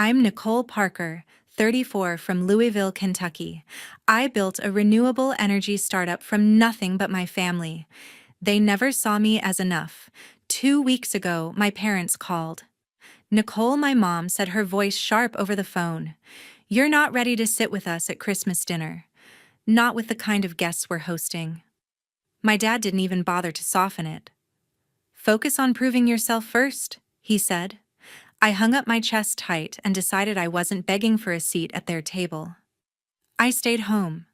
I'm Nicole Parker, 34, from Louisville, Kentucky. I built a renewable energy startup from nothing but my family. They never saw me as enough. 2 weeks ago, my parents called. Nicole, my mom, said, her voice sharp over the phone. "You're not ready to sit with us at Christmas dinner. Not with the kind of guests we're hosting." My dad didn't even bother to soften it. "Focus on proving yourself first," he said. I hung up my chest tight and decided I wasn't begging for a seat at their table. I stayed home.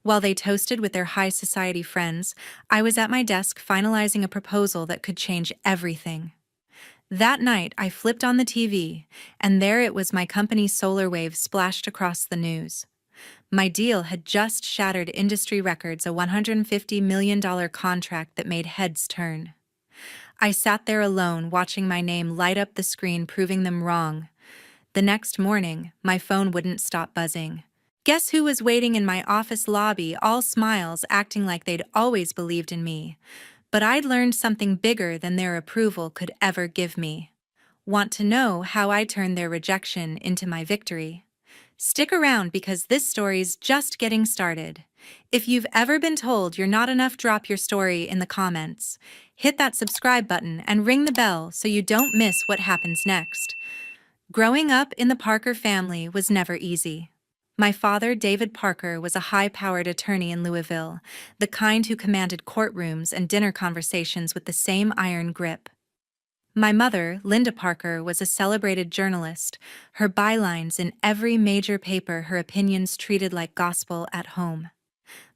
While they toasted with their high society friends, I was at my desk finalizing a proposal that could change everything. That night, I flipped on the TV, and there it was, my company's solar wave splashed across the news. My deal had just shattered industry records, a $150 million contract that made heads turn. I sat there alone, watching my name light up the screen, proving them wrong. The next morning, my phone wouldn't stop buzzing. Guess who was waiting in my office lobby, all smiles, acting like they'd always believed in me. But I'd learned something bigger than their approval could ever give me. Want to know how I turned their rejection into my victory? Stick around, because this story's just getting started. If you've ever been told you're not enough, drop your story in the comments. Hit that subscribe button and ring the bell so you don't miss what happens next. Growing up in the Parker family was never easy. My father, David Parker, was a high-powered attorney in Louisville, the kind who commanded courtrooms and dinner conversations with the same iron grip. My mother, Linda Parker, was a celebrated journalist, her bylines in every major paper, her opinions treated like gospel at home.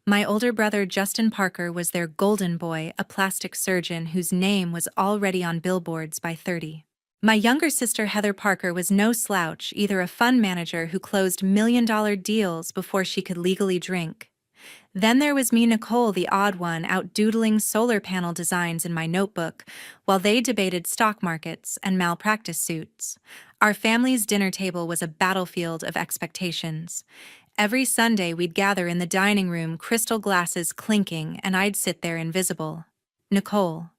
My older brother, Justin Parker, was their golden boy, a plastic surgeon whose name was already on billboards by 30. My younger sister, Heather Parker, was no slouch, either, a fund manager who closed million-dollar deals before she could legally drink. Then there was me, Nicole, the odd one, out doodling solar panel designs in my notebook, while they debated stock markets and malpractice suits. Our family's dinner table was a battlefield of expectations. Every Sunday we'd gather in the dining room, crystal glasses clinking, and I'd sit there invisible. "Nicole,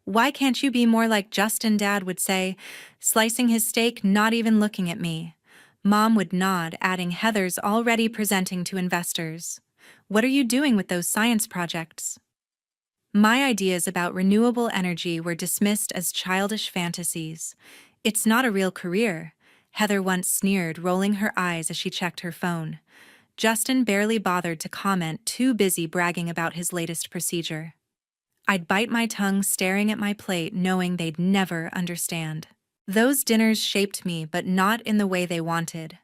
why can't you be more like Justin?" Dad would say, slicing his steak, not even looking at me. Mom would nod, adding, "Heather's already presenting to investors. What are you doing with those science projects?" My ideas about renewable energy were dismissed as childish fantasies. "It's not a real career," Heather once sneered, rolling her eyes as she checked her phone. Justin barely bothered to comment, too busy bragging about his latest procedure. I'd bite my tongue, staring at my plate, knowing they'd never understand. Those dinners shaped me, but not in the way they wanted.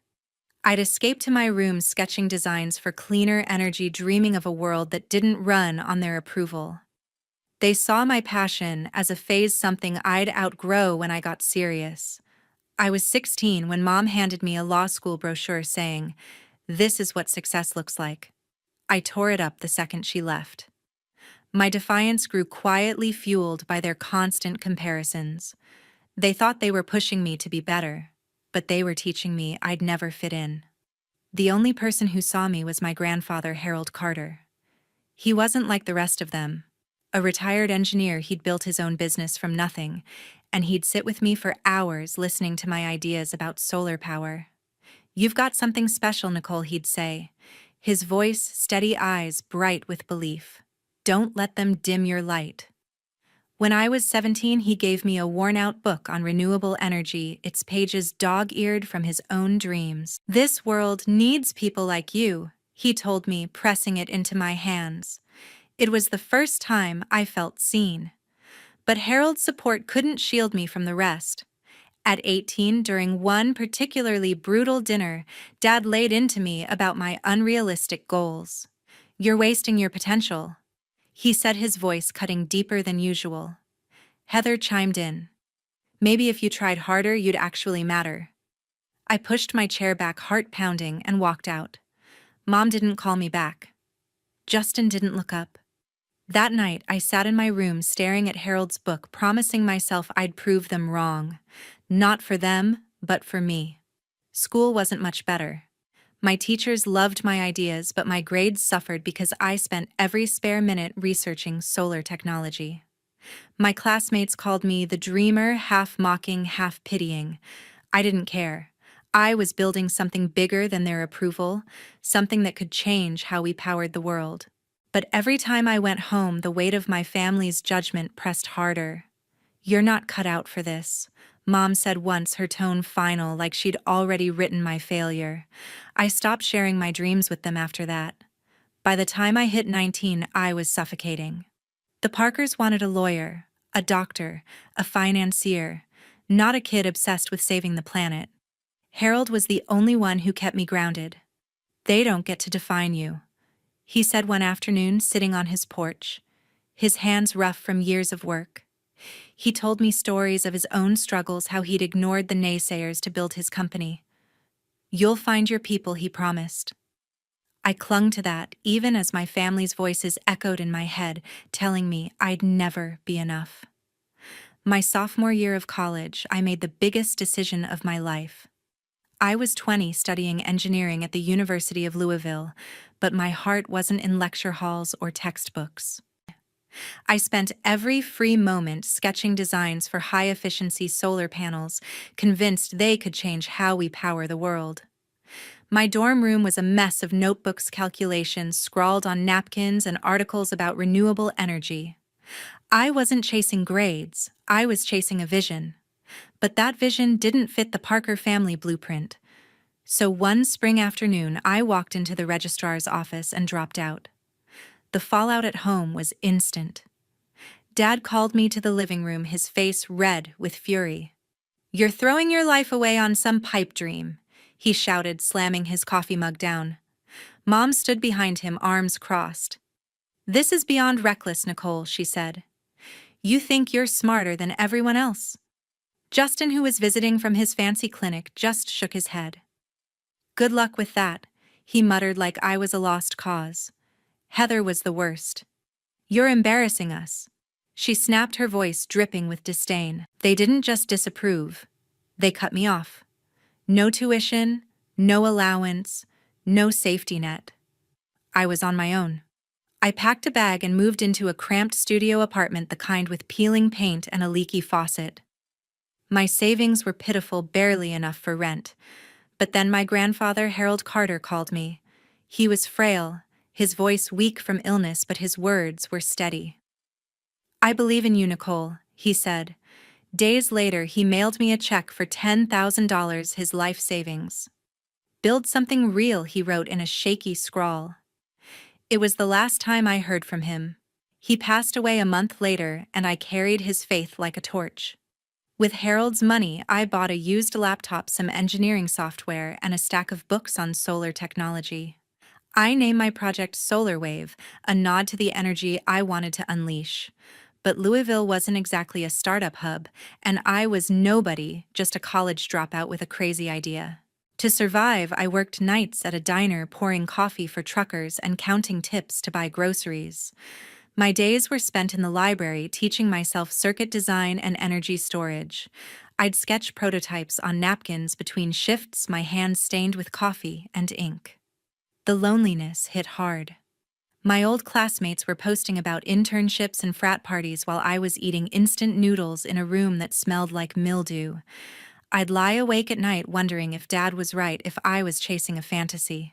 I'd escape to my room, sketching designs for cleaner energy, dreaming of a world that didn't run on their approval. They saw my passion as a phase, something I'd outgrow when I got serious. I was 16 when Mom handed me a law school brochure saying, "This is what success looks like." I tore it up the second she left. My defiance grew quietly, fueled by their constant comparisons. They thought they were pushing me to be better, but they were teaching me I'd never fit in. The only person who saw me was my grandfather, Harold Carter. He wasn't like the rest of them. A retired engineer, he'd built his own business from nothing, and he'd sit with me for hours listening to my ideas about solar power. "You've got something special, Nicole," he'd say, his voice, steady, eyes bright with belief. "Don't let them dim your light." When I was 17, he gave me a worn-out book on renewable energy, its pages dog-eared from his own dreams. "This world needs people like you," he told me, pressing it into my hands. It was the first time I felt seen. But Harold's support couldn't shield me from the rest. At 18, during one particularly brutal dinner, Dad laid into me about my unrealistic goals. "You're wasting your potential," he said, his voice cutting deeper than usual. Heather chimed in. "Maybe if you tried harder, you'd actually matter." I pushed my chair back, heart pounding, and walked out. Mom didn't call me back. Justin didn't look up. That night, I sat in my room staring at Harold's book, promising myself I'd prove them wrong. Not for them, but for me. School wasn't much better. My teachers loved my ideas, but my grades suffered because I spent every spare minute researching solar technology. My classmates called me the dreamer, half mocking, half pitying. I didn't care. I was building something bigger than their approval, something that could change how we powered the world. But every time I went home, the weight of my family's judgment pressed harder. "You're not cut out for this," Mom said once, her tone final, like she'd already written my failure. I stopped sharing my dreams with them after that. By the time I hit 19, I was suffocating. The Parkers wanted a lawyer, a doctor, a financier, not a kid obsessed with saving the planet. Harold was the only one who kept me grounded. "They don't get to define you," he said one afternoon, sitting on his porch, his hands rough from years of work. He told me stories of his own struggles, how he'd ignored the naysayers to build his company. "You'll find your people," he promised. I clung to that, even as my family's voices echoed in my head, telling me I'd never be enough. My sophomore year of college, I made the biggest decision of my life. I was 20, studying engineering at the University of Louisville, but my heart wasn't in lecture halls or textbooks. I spent every free moment sketching designs for high-efficiency solar panels, convinced they could change how we power the world. My dorm room was a mess of notebooks, calculations scrawled on napkins, and articles about renewable energy. I wasn't chasing grades, I was chasing a vision. But that vision didn't fit the Parker family blueprint. So one spring afternoon, I walked into the registrar's office and dropped out. The fallout at home was instant. Dad called me to the living room, his face red with fury. "You're throwing your life away on some pipe dream," he shouted, slamming his coffee mug down. Mom stood behind him, arms crossed. "This is beyond reckless, Nicole," she said. "You think you're smarter than everyone else." Justin, who was visiting from his fancy clinic, just shook his head. "Good luck with that," he muttered like I was a lost cause. "Heather was the worst. You're embarrassing us." She snapped, her voice dripping with disdain. "They didn't just disapprove. They cut me off. No tuition, no allowance, no safety net. I was on my own." I packed a bag and moved into a cramped studio apartment, the kind with peeling paint and a leaky faucet. My savings were pitiful, barely enough for rent. But then my grandfather, Harold Carter, called me. He was frail, his voice weak from illness, but his words were steady. "I believe in you, Nicole," he said. Days later, he mailed me a check for $10,000, his life savings. "Build something real," he wrote in a shaky scrawl. It was the last time I heard from him. He passed away a month later, and I carried his faith like a torch. With Harold's money, I bought a used laptop, some engineering software, and a stack of books on solar technology. I named my project Solar Wave, a nod to the energy I wanted to unleash. But Louisville wasn't exactly a startup hub, and I was nobody, just a college dropout with a crazy idea. To survive, I worked nights at a diner, pouring coffee for truckers and counting tips to buy groceries. My days were spent in the library teaching myself circuit design and energy storage. I'd sketch prototypes on napkins between shifts, my hands stained with coffee and ink. The loneliness hit hard. My old classmates were posting about internships and frat parties while I was eating instant noodles in a room that smelled like mildew. I'd lie awake at night wondering if Dad was right, if I was chasing a fantasy.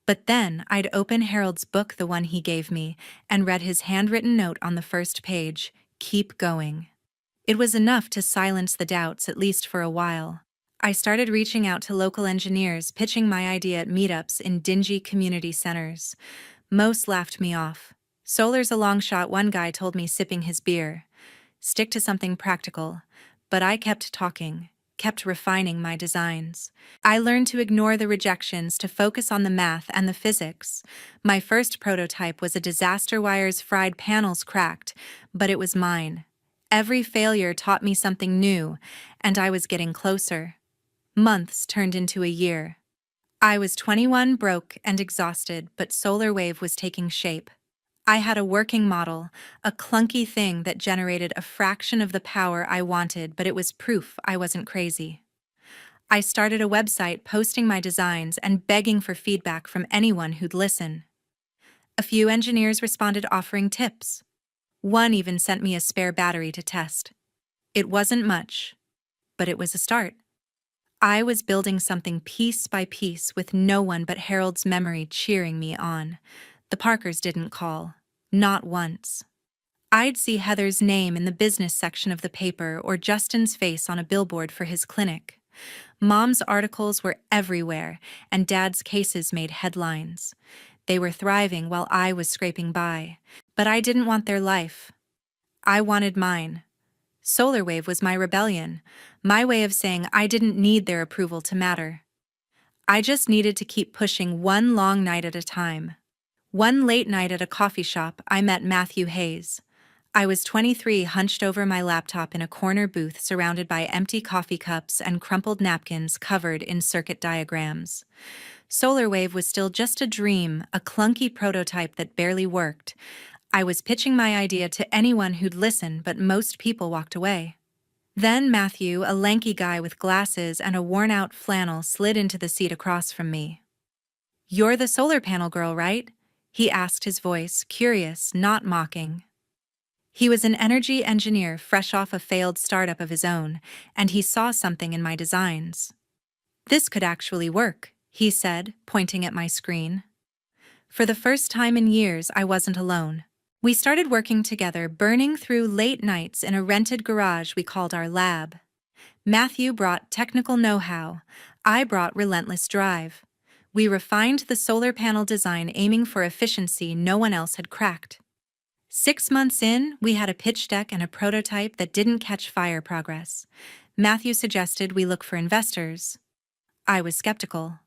But then I'd open Harold's book, the one he gave me, and read his handwritten note on the first page: "Keep going." It was enough to silence the doubts, at least for a while. I started reaching out to local engineers, pitching my idea at meetups in dingy community centers. Most laughed me off. "Solar's a long shot," one guy told me, sipping his beer. "Stick to something practical." But I kept talking, kept refining my designs. I learned to ignore the rejections, to focus on the math and the physics. My first prototype was a disaster: wires fried, panels cracked, but it was mine. Every failure taught me something new, and I was getting closer. Months turned into a year. I was 21, broke and exhausted, but Solar Wave was taking shape. I had a working model, a clunky thing that generated a fraction of the power I wanted, but it was proof I wasn't crazy. I started a website, posting my designs and begging for feedback from anyone who'd listen. A few engineers responded, offering tips. One even sent me a spare battery to test. It wasn't much, but it was a start. I was building something piece by piece with no one but Harold's memory cheering me on. The Parkers didn't call. Not once. I'd see Heather's name in the business section of the paper or Justin's face on a billboard for his clinic. Mom's articles were everywhere, and Dad's cases made headlines. They were thriving while I was scraping by. But I didn't want their life. I wanted mine. Solar Wave was my rebellion, my way of saying I didn't need their approval to matter. I just needed to keep pushing one long night at a time. One late night at a coffee shop, I met Matthew Hayes. I was 23, hunched over my laptop in a corner booth surrounded by empty coffee cups and crumpled napkins covered in circuit diagrams. Solar Wave was still just a dream, a clunky prototype that barely worked. I was pitching my idea to anyone who'd listen, but most people walked away. Then Matthew, a lanky guy with glasses and a worn-out flannel, slid into the seat across from me. "You're the solar panel girl, right?" he asked, his voice curious, not mocking. He was an energy engineer fresh off a failed startup of his own, and he saw something in my designs. "This could actually work," he said, pointing at my screen. For the first time in years, I wasn't alone. We started working together, burning through late nights in a rented garage we called our lab. Matthew brought technical know-how. I brought relentless drive. We refined the solar panel design, aiming for efficiency no one else had cracked. 6 months in, we had a pitch deck and a prototype that didn't catch fire. Progress. Matthew suggested we look for investors. I was skeptical.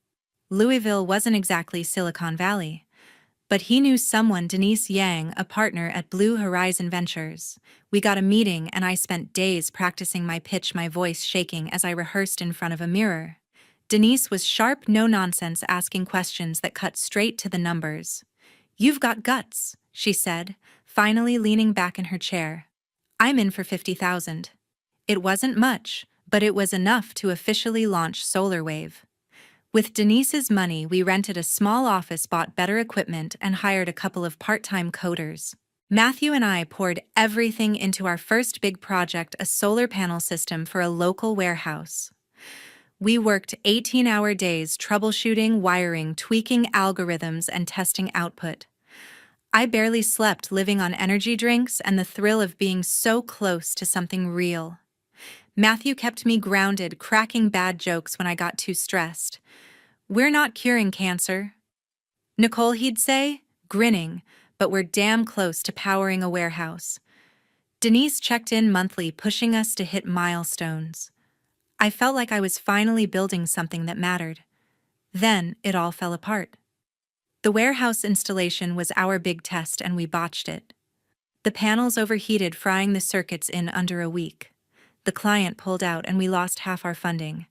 Louisville wasn't exactly Silicon Valley. But he knew someone, Denise Yang, a partner at Blue Horizon Ventures. We got a meeting and I spent days practicing my pitch, my voice shaking as I rehearsed in front of a mirror. Denise was sharp, no-nonsense, asking questions that cut straight to the numbers. "You've got guts," she said, finally leaning back in her chair. "I'm in for 50,000. It wasn't much, but it was enough to officially launch Solar Wave. With Denise's money, we rented a small office, bought better equipment, and hired a couple of part-time coders. Matthew and I poured everything into our first big project, a solar panel system for a local warehouse. We worked 18-hour days troubleshooting, wiring, tweaking algorithms, and testing output. I barely slept, living on energy drinks and the thrill of being so close to something real. Matthew kept me grounded, cracking bad jokes when I got too stressed. "We're not curing cancer, Nicole," he'd say, grinning, "but we're damn close to powering a warehouse." Denise checked in monthly, pushing us to hit milestones. I felt like I was finally building something that mattered. Then it all fell apart. The warehouse installation was our big test, and we botched it. The panels overheated, frying the circuits in under a week. The client pulled out, and we lost half our funding.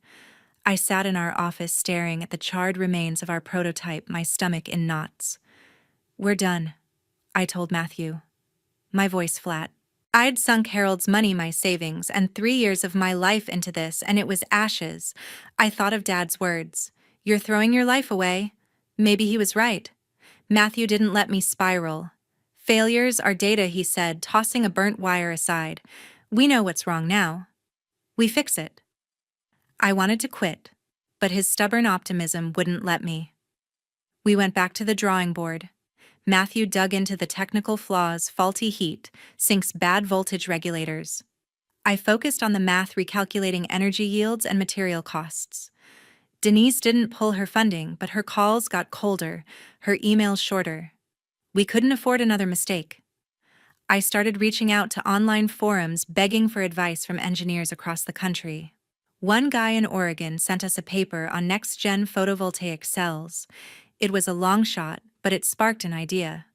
I sat in our office staring at the charred remains of our prototype, my stomach in knots. "We're done," I told Matthew, my voice flat. I'd sunk Harold's money, my savings, and 3 years of my life into this, and it was ashes. I thought of Dad's words. "You're throwing your life away." Maybe he was right. Matthew didn't let me spiral. "Failures are data," he said, tossing a burnt wire aside. "We know what's wrong now. We fix it." I wanted to quit, but his stubborn optimism wouldn't let me. We went back to the drawing board. Matthew dug into the technical flaws: faulty heat sinks, bad voltage regulators. I focused on the math, recalculating energy yields and material costs. Denise didn't pull her funding, but her calls got colder, her emails shorter. We couldn't afford another mistake. I started reaching out to online forums, begging for advice from engineers across the country. One guy in Oregon sent us a paper on next-gen photovoltaic cells. It was a long shot, but it sparked an idea.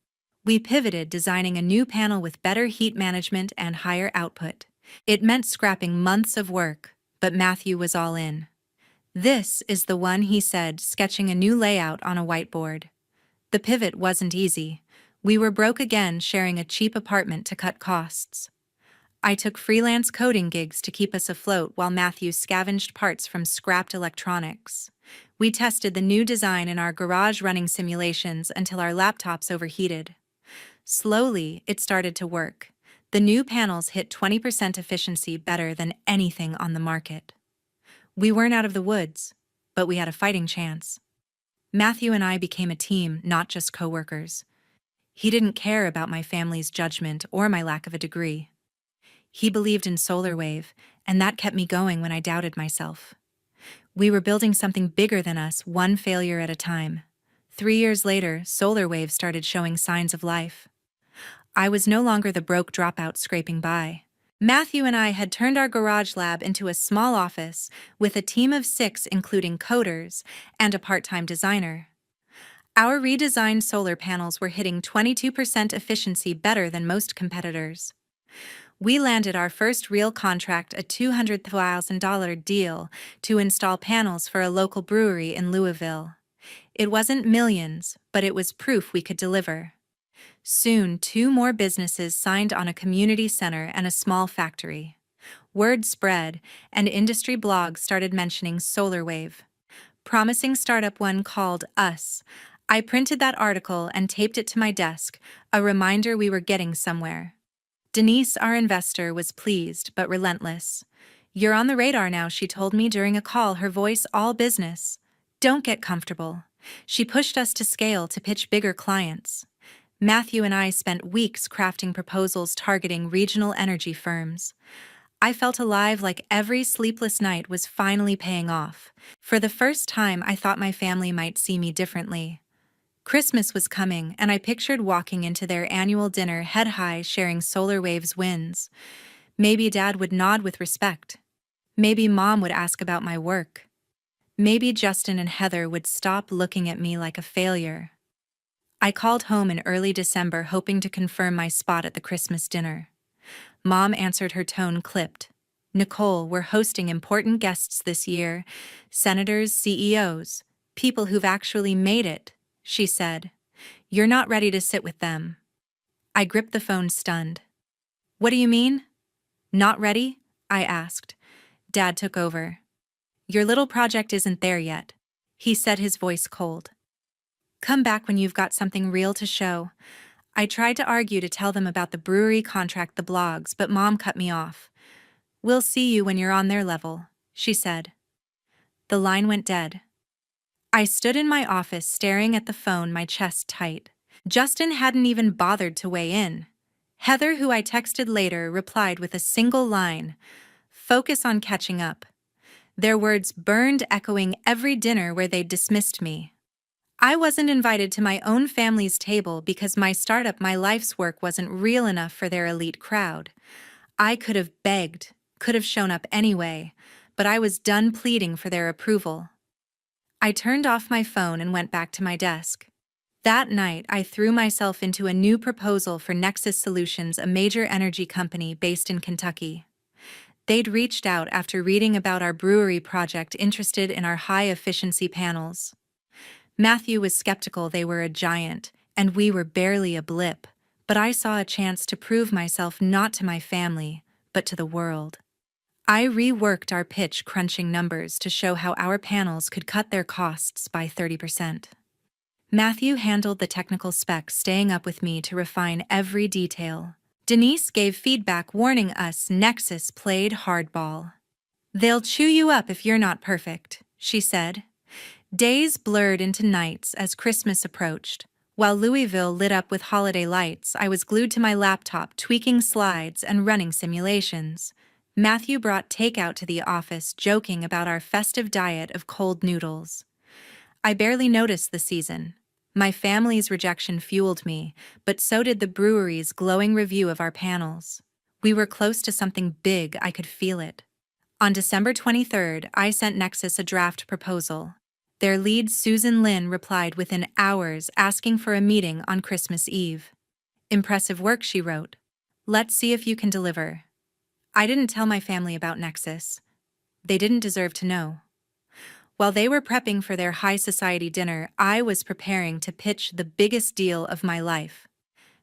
We pivoted, designing a new panel with better heat management and higher output. It meant scrapping months of work, but Matthew was all in. "This is the one," he said, sketching a new layout on a whiteboard. The pivot wasn't easy. We were broke again, sharing a cheap apartment to cut costs. I took freelance coding gigs to keep us afloat while Matthew scavenged parts from scrapped electronics. We tested the new design in our garage, running simulations until our laptops overheated. Slowly, it started to work. The new panels hit 20% efficiency, better than anything on the market. We weren't out of the woods, but we had a fighting chance. Matthew and I became a team, not just coworkers. He didn't care about my family's judgment or my lack of a degree. He believed in solar wave, and that kept me going when I doubted myself. We were building something bigger than us, one failure at a time. 3 years later, solar wave started showing signs of life. I was no longer the broke dropout scraping by. Matthew and I had turned our garage lab into a small office with a team of 6, including coders and a part-time designer. Our redesigned solar panels were hitting 22% efficiency better than most competitors. We landed our first real contract, a $200,000 deal, to install panels for a local brewery in Louisville. It wasn't millions, but it was proof we could deliver. Soon, 2 more businesses signed on, a community center and a small factory. Word spread, and industry blogs started mentioning solar wave. Promising startup one called us. I printed that article and taped it to my desk, a reminder we were getting somewhere. Denise, our investor, was pleased but relentless. "You're on the radar now," she told me during a call, her voice all business. "Don't get comfortable." She pushed us to scale, to pitch bigger clients. Matthew and I spent weeks crafting proposals targeting regional energy firms. I felt alive, like every sleepless night was finally paying off. For the first time, I thought my family might see me differently. Christmas was coming, and I pictured walking into their annual dinner head high, sharing solar wave's wins. Maybe Dad would nod with respect. Maybe Mom would ask about my work. Maybe Justin and Heather would stop looking at me like a failure. I called home in early December, hoping to confirm my spot at the Christmas dinner. Mom answered, her tone clipped. "Nicole, we're hosting important guests this year. Senators, CEOs, people who've actually made it," she said. "You're not ready to sit with them." I gripped the phone, stunned. "What do you mean? Not ready?" I asked. Dad took over. "Your little project isn't there yet," he said, his voice cold. "Come back when you've got something real to show." I tried to argue, to tell them about the brewery contract, the blogs, but Mom cut me off. "We'll see you when you're on their level," she said. The line went dead. I stood in my office staring at the phone, my chest tight. Justin hadn't even bothered to weigh in. Heather, who I texted later, replied with a single line: "Focus on catching up." Their words burned, echoing every dinner where they'd dismissed me. I wasn't invited to my own family's table because my startup, my life's work, wasn't real enough for their elite crowd. I could have begged, could have shown up anyway, but I was done pleading for their approval. I turned off my phone and went back to my desk. That night, I threw myself into a new proposal for Nexus Solutions, a major energy company based in Kentucky. They'd reached out after reading about our brewery project, interested in our high-efficiency panels. Matthew was skeptical. They were a giant, and we were barely a blip, but I saw a chance to prove myself, not to my family, but to the world. I reworked our pitch, crunching numbers to show how our panels could cut their costs by 30%. Matthew handled the technical specs, staying up with me to refine every detail. Denise gave feedback, warning us Nexus played hardball. "They'll chew you up if you're not perfect," she said. Days blurred into nights as Christmas approached. While Louisville lit up with holiday lights, I was glued to my laptop, tweaking slides and running simulations. Matthew brought takeout to the office, joking about our festive diet of cold noodles. I barely noticed the season. My family's rejection fueled me, but so did the brewery's glowing review of our panels. We were close to something big. I could feel it. On December 23rd, I sent Nexus a draft proposal. Their lead, Susan Lin, replied within hours, asking for a meeting on Christmas Eve. "Impressive work," she wrote. "Let's see if you can deliver." I didn't tell my family about Nexus. They didn't deserve to know. While they were prepping for their high society dinner, I was preparing to pitch the biggest deal of my life.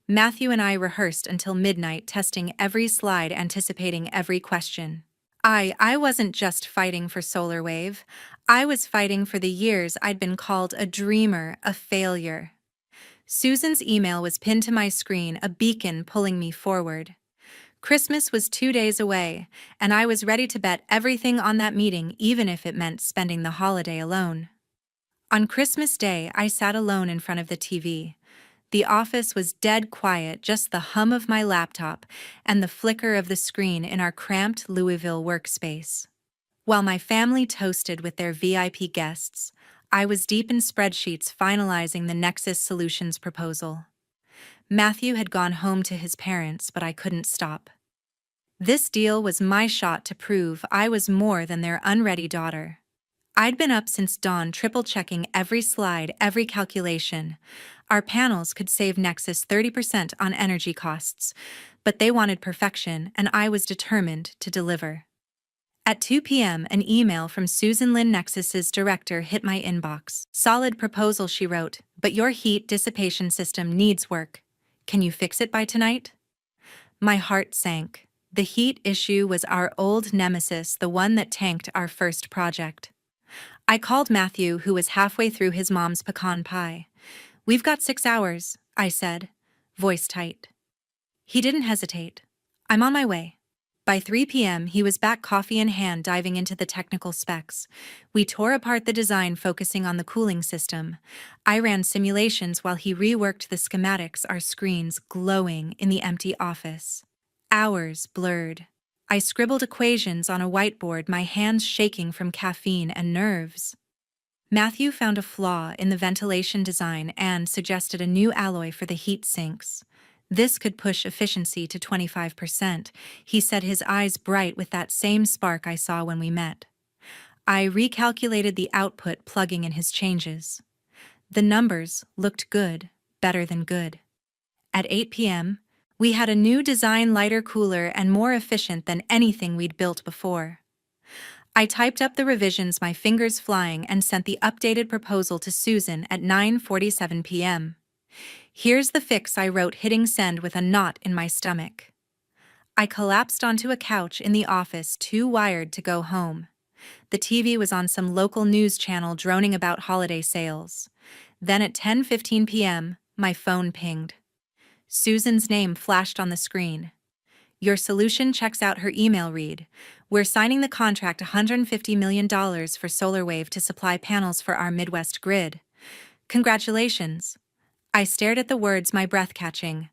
Matthew and I rehearsed until midnight, testing every slide, anticipating every question. I wasn't just fighting for solar wave. I was fighting for the years I'd been called a dreamer, a failure. Susan's email was pinned to my screen, a beacon pulling me forward. Christmas was 2 days away, and I was ready to bet everything on that meeting, even if it meant spending the holiday alone. On Christmas Day, I sat alone in front of the TV. The office was dead quiet, just the hum of my laptop and the flicker of the screen in our cramped Louisville workspace. While my family toasted with their VIP guests, I was deep in spreadsheets finalizing the Nexus Solutions proposal. Matthew had gone home to his parents, but I couldn't stop. This deal was my shot to prove I was more than their unready daughter. I'd been up since dawn, triple-checking every slide, every calculation. Our panels could save Nexus 30% on energy costs, but they wanted perfection, and I was determined to deliver. At 2 p.m., an email from Susan Lynn, Nexus's director, hit my inbox. "Solid proposal," she wrote, "but your heat dissipation system needs work. Can you fix it by tonight?" My heart sank. The heat issue was our old nemesis, the one that tanked our first project. I called Matthew, who was halfway through his mom's pecan pie. "We've got 6 hours," I said, voice tight. He didn't hesitate. "I'm on my way." By 3 p.m., he was back, coffee in hand, diving into the technical specs. We tore apart the design, focusing on the cooling system. I ran simulations while he reworked the schematics, our screens glowing in the empty office. Hours blurred. I scribbled equations on a whiteboard, my hands shaking from caffeine and nerves. Matthew found a flaw in the ventilation design and suggested a new alloy for the heat sinks. This could push efficiency to 25%, he said, his eyes bright with that same spark I saw when we met. I recalculated the output, plugging in his changes. The numbers looked good, better than good. At 8 p.m., we had a new design, lighter, cooler, and more efficient than anything we'd built before. I typed up the revisions, my fingers flying, and sent the updated proposal to Susan at 9:47 p.m. "Here's the fix," I wrote, hitting send with a knot in my stomach. I collapsed onto a couch in the office, too wired to go home. The TV was on some local news channel, droning about holiday sales. Then at 10:15 p.m., my phone pinged. Susan's name flashed on the screen. "Your solution checks out," her email read. "We're signing the contract, $150 million for SolarWave to supply panels for our Midwest grid. Congratulations." I stared at the words, my breath catching.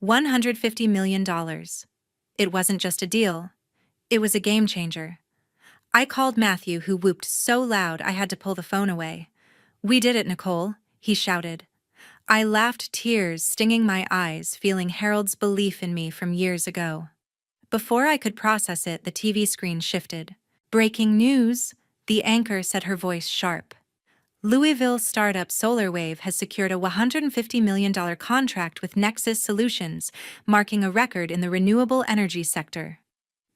$150 million. It wasn't just a deal. It was a game changer. I called Matthew, who whooped so loud I had to pull the phone away. "We did it, Nicole," he shouted. I laughed, tears stinging my eyes, feeling Harold's belief in me from years ago. Before I could process it, the TV screen shifted. "Breaking news," the anchor said, her voice sharp. "Louisville startup SolarWave has secured a $150 million contract with Nexus Solutions, marking a record in the renewable energy sector."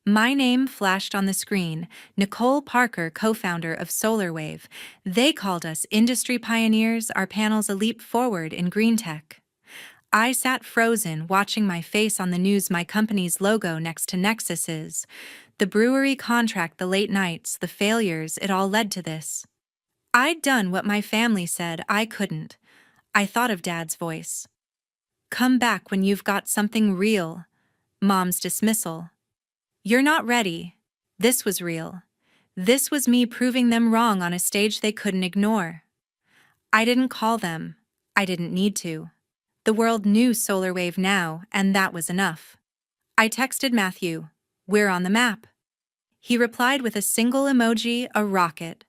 My name flashed on the screen, Nicole Parker, co-founder of SolarWave. They called us industry pioneers, our panels a leap forward in green tech. I sat frozen, watching my face on the news, my company's logo next to Nexus's. The brewery contract, the late nights, the failures, it all led to this. I'd done what my family said I couldn't. I thought of Dad's voice. "Come back when you've got something real." Mom's dismissal. "You're not ready." This was real. This was me proving them wrong on a stage they couldn't ignore. I didn't call them. I didn't need to. The world knew SolarWave now, and that was enough. I texted Matthew, "We're on the map." He replied with a single emoji, a rocket.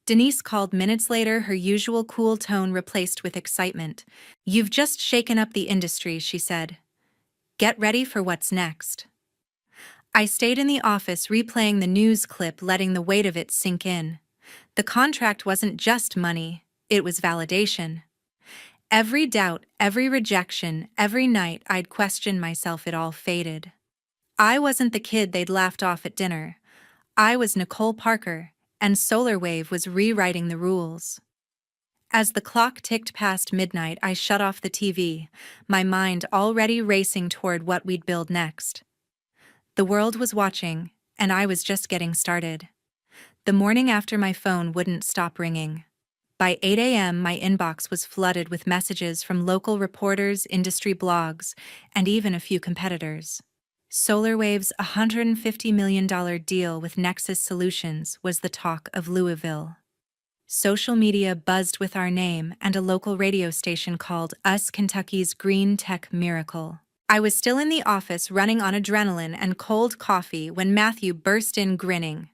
Denise called minutes later, her usual cool tone replaced with excitement. "You've just shaken up the industry," she said. "Get ready for what's next." I stayed in the office, replaying the news clip, letting the weight of it sink in. The contract wasn't just money, it was validation. Every doubt, every rejection, every night I'd questioned myself, it all faded. I wasn't the kid they'd laughed off at dinner. I was Nicole Parker, and SolarWave was rewriting the rules. As the clock ticked past midnight, I shut off the TV, my mind already racing toward what we'd build next. The world was watching, and I was just getting started. The morning after, my phone wouldn't stop ringing. By 8 a.m., my inbox was flooded with messages from local reporters, industry blogs, and even a few competitors. SolarWave's $150 million deal with Nexus Solutions was the talk of Louisville. Social media buzzed with our name, and a local radio station called us Kentucky's Green Tech Miracle. I was still in the office running on adrenaline and cold coffee when Matthew burst in grinning.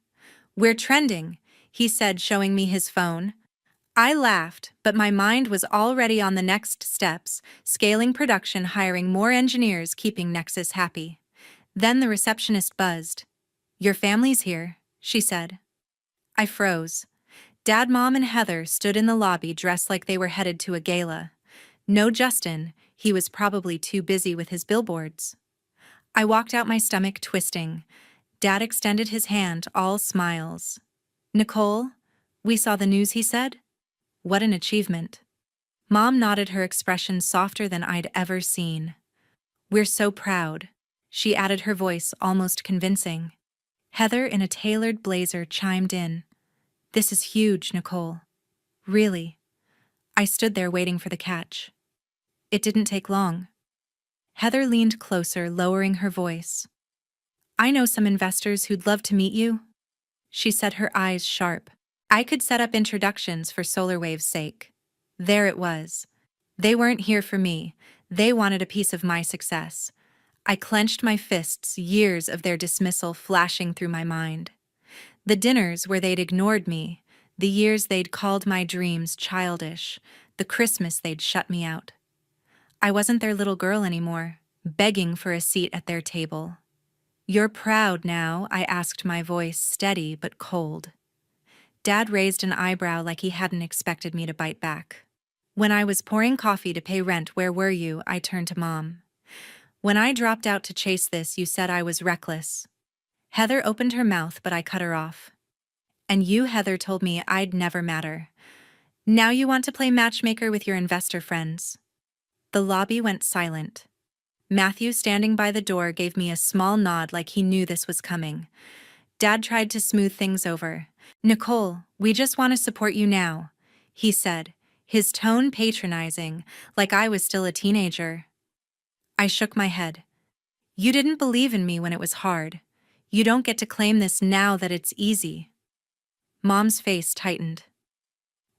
"We're trending," he said, showing me his phone. I laughed, but my mind was already on the next steps: scaling production, hiring more engineers, keeping Nexus happy. Then the receptionist buzzed. "Your family's here," she said. I froze. Dad, Mom, and Heather stood in the lobby dressed like they were headed to a gala. No Justin, he was probably too busy with his billboards. I walked out, my stomach twisting. Dad extended his hand, all smiles. "Nicole, we saw the news," he said. "What an achievement." Mom nodded, her expression softer than I'd ever seen. "We're so proud," she added, her voice almost convincing. Heather, in a tailored blazer, chimed in. "This is huge, Nicole. Really." I stood there waiting for the catch. It didn't take long. Heather leaned closer, lowering her voice. "I know some investors who'd love to meet you," she said, her eyes sharp. "I could set up introductions for SolarWave's sake." There it was. They weren't here for me. They wanted a piece of my success. I clenched my fists, years of their dismissal flashing through my mind. The dinners where they'd ignored me, the years they'd called my dreams childish, the Christmas they'd shut me out. I wasn't their little girl anymore, begging for a seat at their table. "You're proud now?" I asked, my voice steady but cold. Dad raised an eyebrow like he hadn't expected me to bite back. "When I was pouring coffee to pay rent, where were you?" I turned to Mom. "When I dropped out to chase this, you said I was reckless." Heather opened her mouth, but I cut her off. "And you," Heather told me, "I'd never matter. Now you want to play matchmaker with your investor friends." The lobby went silent. Matthew, standing by the door, gave me a small nod like he knew this was coming. Dad tried to smooth things over. "Nicole, we just want to support you now," he said, his tone patronizing, like I was still a teenager. I shook my head. "You didn't believe in me when it was hard. You don't get to claim this now that it's easy." Mom's face tightened.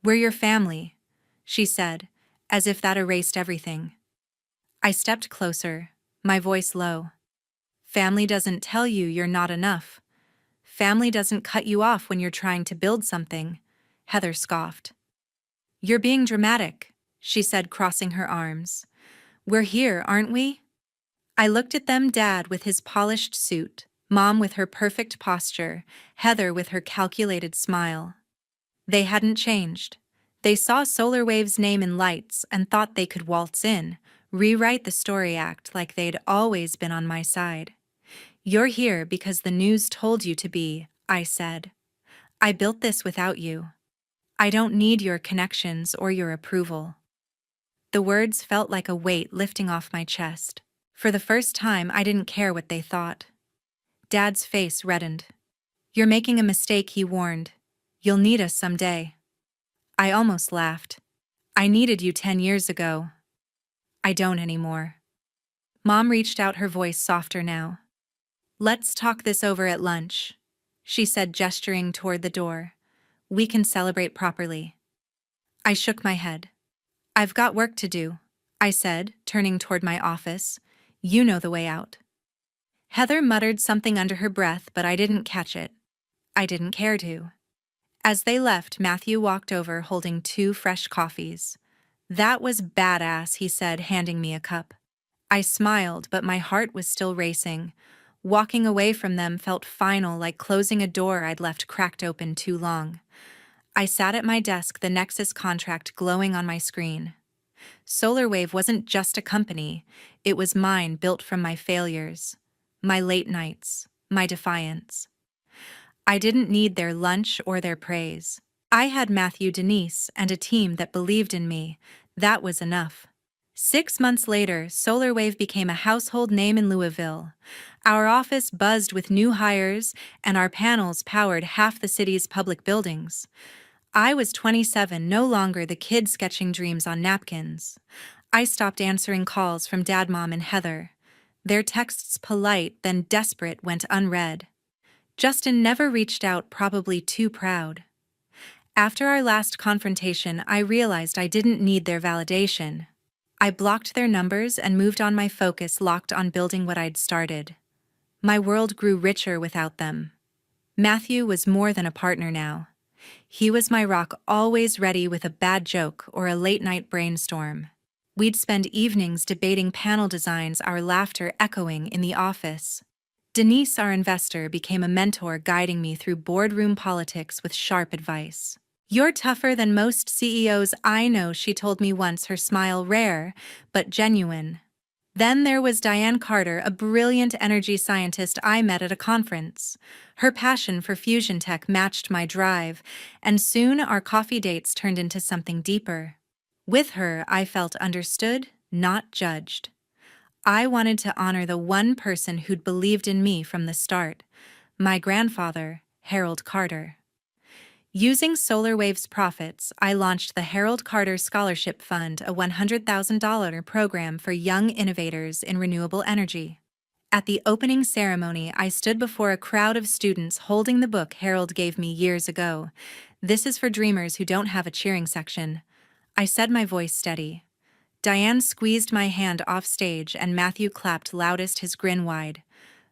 "We're your family," she said, as if that erased everything. I stepped closer, my voice low. "Family doesn't tell you you're not enough. Family doesn't cut you off when you're trying to build something," Heather scoffed. "You're being dramatic," she said, crossing her arms. "We're here, aren't we?" I looked at them, Dad with his polished suit, Mom with her perfect posture, Heather with her calculated smile. They hadn't changed. They saw SolarWave's name in lights and thought they could waltz in, rewrite the story act like they'd always been on my side. "You're here because the news told you to be," I said. "I built this without you. I don't need your connections or your approval." The words felt like a weight lifting off my chest. For the first time, I didn't care what they thought. Dad's face reddened. "You're making a mistake," he warned. "You'll need us someday." I almost laughed. "I needed you 10 years ago. I don't anymore." Mom reached out, her voice softer now. "Let's talk this over at lunch," she said, gesturing toward the door. "We can celebrate properly." I shook my head. "I've got work to do," I said, turning toward my office. "You know the way out." Heather muttered something under her breath, but I didn't catch it. I didn't care to. As they left, Matthew walked over holding 2 fresh coffees. "That was badass," he said, handing me a cup. I smiled, but my heart was still racing. Walking away from them felt final, like closing a door I'd left cracked open too long. I sat at my desk, the Nexus contract glowing on my screen. SolarWave wasn't just a company, it was mine, built from my failures, my late nights, my defiance. I didn't need their lunch or their praise. I had Matthew, Denise, and a team that believed in me. That was enough. 6 months later, SolarWave became a household name in Louisville. Our office buzzed with new hires, and our panels powered half the city's public buildings. I was 27, no longer the kid sketching dreams on napkins. I stopped answering calls from Dad, Mom, and Heather. Their texts polite, then desperate, went unread. Justin never reached out, probably too proud. After our last confrontation, I realized I didn't need their validation. I blocked their numbers and moved on, my focus locked on building what I'd started. My world grew richer without them. Matthew was more than a partner now. He was my rock, always ready with a bad joke or a late-night brainstorm. We'd spend evenings debating panel designs, our laughter echoing in the office. Denise, our investor, became a mentor, guiding me through boardroom politics with sharp advice. "You're tougher than most CEOs I know," she told me once, her smile rare but genuine. Then there was Diane Carter, a brilliant energy scientist I met at a conference. Her passion for fusion tech matched my drive, and soon our coffee dates turned into something deeper. With her, I felt understood, not judged. I wanted to honor the one person who'd believed in me from the start: my grandfather, Harold Carter. Using SolarWave's profits, I launched the Harold Carter Scholarship Fund, a $100,000 program for young innovators in renewable energy. At the opening ceremony, I stood before a crowd of students holding the book Harold gave me years ago. "This is for dreamers who don't have a cheering section." I said, my voice steady. Diane squeezed my hand off stage, and Matthew clapped loudest, his grin wide.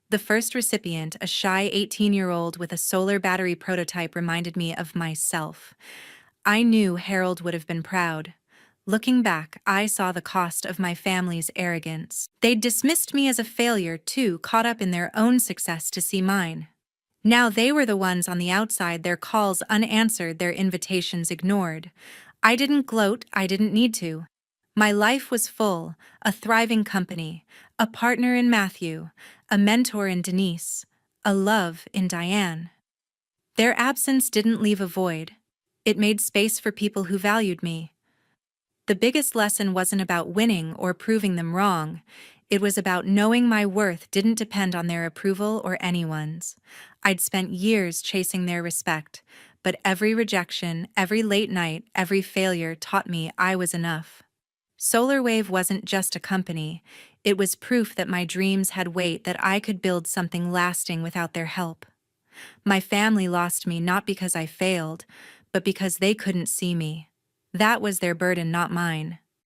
The first recipient, a shy 18-year-old with a solar battery prototype, reminded me of myself. I knew Harold would have been proud. Looking back, I saw the cost of my family's arrogance. They'd dismissed me as a failure, too caught up in their own success to see mine. Now they were the ones on the outside, their calls unanswered, their invitations ignored. I didn't gloat, I didn't need to. My life was full: a thriving company, a partner in Matthew, a mentor in Denise, a love in Diane. Their absence didn't leave a void. It made space for people who valued me. The biggest lesson wasn't about winning or proving them wrong. It was about knowing my worth didn't depend on their approval or anyone's. I'd spent years chasing their respect, but every rejection, every late night, every failure taught me I was enough. SolarWave wasn't just a company. It was proof that my dreams had weight, that I could build something lasting without their help. My family lost me not because I failed, but because they couldn't see me. That was their burden, not mine.